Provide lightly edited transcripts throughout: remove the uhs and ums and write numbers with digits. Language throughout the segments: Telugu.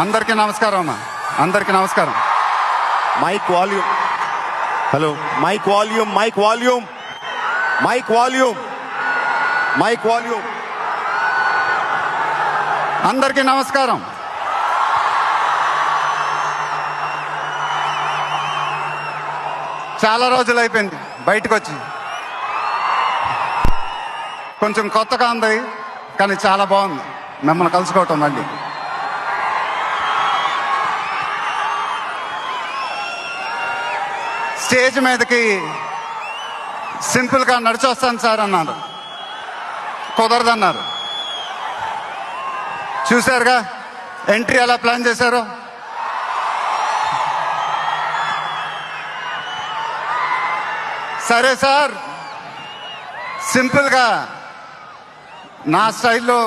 అందరికీ నమస్కారం అమ్మా, అందరికీ నమస్కారం. Mic volume. Hello, mic volume, mic volume, mic volume, mic volume. అందరికీ నమస్కారం. చాలా రోజులు అయిపోయింది బయటకు వచ్చి, కొంచెం కొత్తగా ఉంది కానీ చాలా బాగుంది మిమ్మల్ని కలుసుకోవటం. మళ్ళీ స్టేజ్ మీదకి సింపుల్గా నడిచొస్తాను సార్ అన్నారు, కుదరదన్నారు. చూశారుగా ఎంట్రీ ఎలా ప్లాన్ చేశారో. సరే సార్, సింపుల్గా నా స్టైల్లో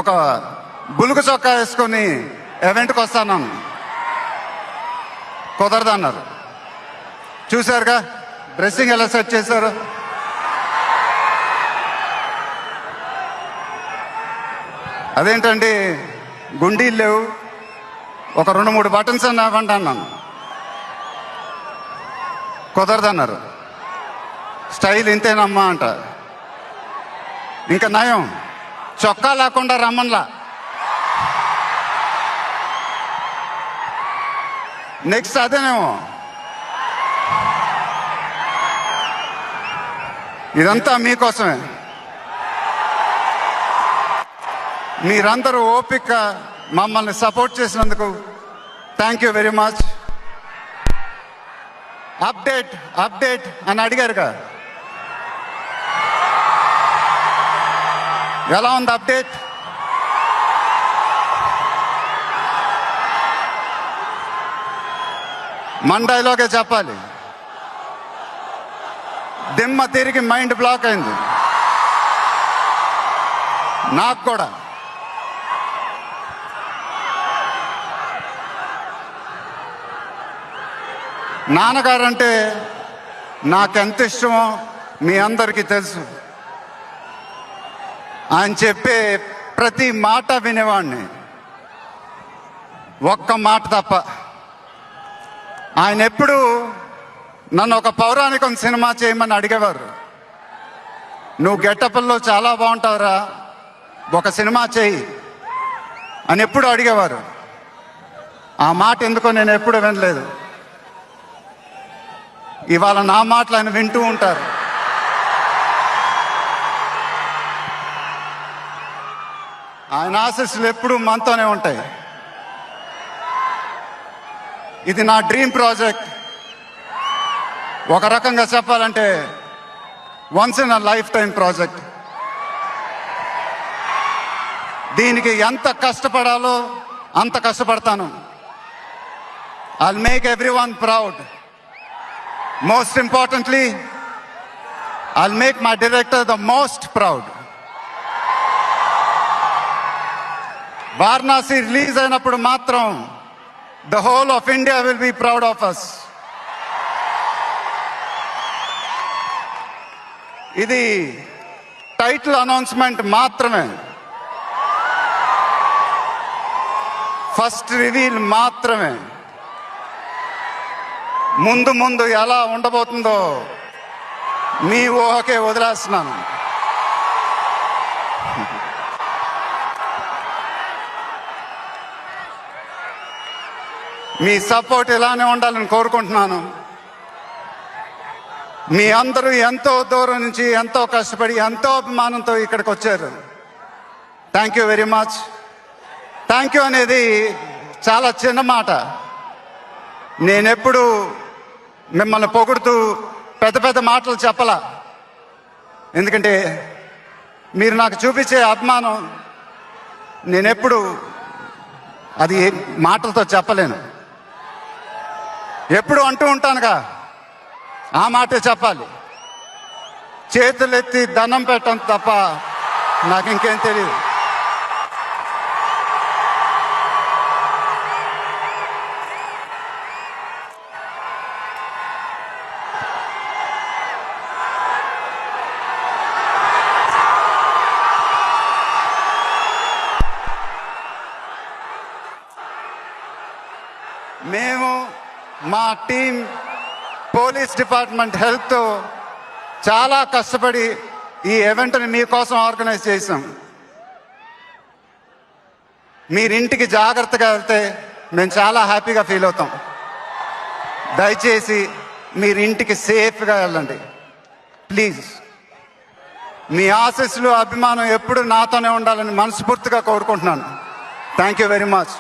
ఒక బులుగు చొక్కా వేసుకొని ఈవెంట్కి వస్తాను, కుదరదన్నారు. చూశారుగా డ్రెస్సింగ్ ఎలా సెట్ చేశారు. అదేంటండి గుండీలు లేవు, ఒక 2-3 బటన్స్ అని అన్నాను, కుదరదన్నారు. స్టైల్ ఇంతేనమ్మా అంట. ఇంకా నయం, చొక్కా లేకుండా రమ్మన్లా. నెక్స్ట్ అదేనేమో. ఇదంతా మీకోసమే. మీరందరూ ఓపిక మమ్మల్ని సపోర్ట్ చేసినందుకు thank you very much. Update update అని అడిగారుగా, ఎలా ఉంది అప్డేట్? మండైలోకే చెప్పాలి. దిమ్మ తిరిగి మైండ్ బ్లాక్ అయింది నాకు కూడా. నాన్నగారంటే నాకెంత ఇష్టమో మీ అందరికీ తెలుసు. ఆయన చెప్పే ప్రతి మాట వినేవాడిని, ఒక్క మాట తప్ప. ఆయన ఎప్పుడు నన్ను ఒక పౌరాణికం సినిమా చేయమని అడిగేవారు. నువ్వు గెటప్ల్లో చాలా బాగుంటావురా, ఒక సినిమా చేయి అని ఎప్పుడు అడిగేవారు. ఆ మాట ఎందుకో నేను ఎప్పుడు వినలేదు. ఇవాళ నా మాటలు ఆయన వింటూ ఉంటారు. ఆయన ఆశీస్సులు ఎప్పుడూ మనతోనే ఉంటాయి. ఇది నా డ్రీమ్ ప్రాజెక్ట్. ఒక రకంగా చెప్పాలంటే once in a lifetime project. దీనికి ఎంత కష్టపడాలో అంత కష్టపడతాను. I'll make everyone proud. Most importantly I'll make my director the most proud. Varanasi release అయినప్పుడు మాత్రం the whole of India will be proud of us. ఇది టైటిల్ అనౌన్స్మెంట్ మాత్రమే, ఫస్ట్ రివీల్ మాత్రమే. ముందు ముందు ఎలా ఉండబోతుందో మీ ఊహకే వదిలేస్తున్నాను. మీ సపోర్ట్ ఇలానే ఉండాలని కోరుకుంటున్నాను. మీ అందరూ ఎంతో దూరం నుంచి ఎంతో కష్టపడి ఎంతో అభిమానంతో ఇక్కడికి వచ్చారు. Thank you very much. Thank you అనేది చాలా చిన్న మాట. నేనెప్పుడు మిమ్మల్ని పొగుడుతూ పెద్ద పెద్ద మాటలు చెప్పలా, ఎందుకంటే మీరు నాకు చూపించే అభిమానం నేనెప్పుడు అది మాటలతో చెప్పలేను. ఎప్పుడు అంటూ ఉంటానుగా, ఆ మాటే చెప్పాలి. చేతులెత్తి దండం పెట్టడం తప్ప నాకు ఇంకేం తెలియదు. మేము మా టీం పోలీస్ డిపార్ట్మెంట్ హెల్ప్తో చాలా కష్టపడి ఈ ఈవెంట్ని మీకోసం ఆర్గనైజ్ చేసాం. మీరింటికి జాగ్రత్తగా వెళ్తే మేము చాలా హ్యాపీగా ఫీల్ అవుతాం. దయచేసి మీరింటికి సేఫ్గా వెళ్ళండి ప్లీజ్. మీ ఆశీస్సులు అభిమానం ఎప్పుడు నాతోనే ఉండాలని మనస్ఫూర్తిగా కోరుకుంటున్నాను. Thank you very much.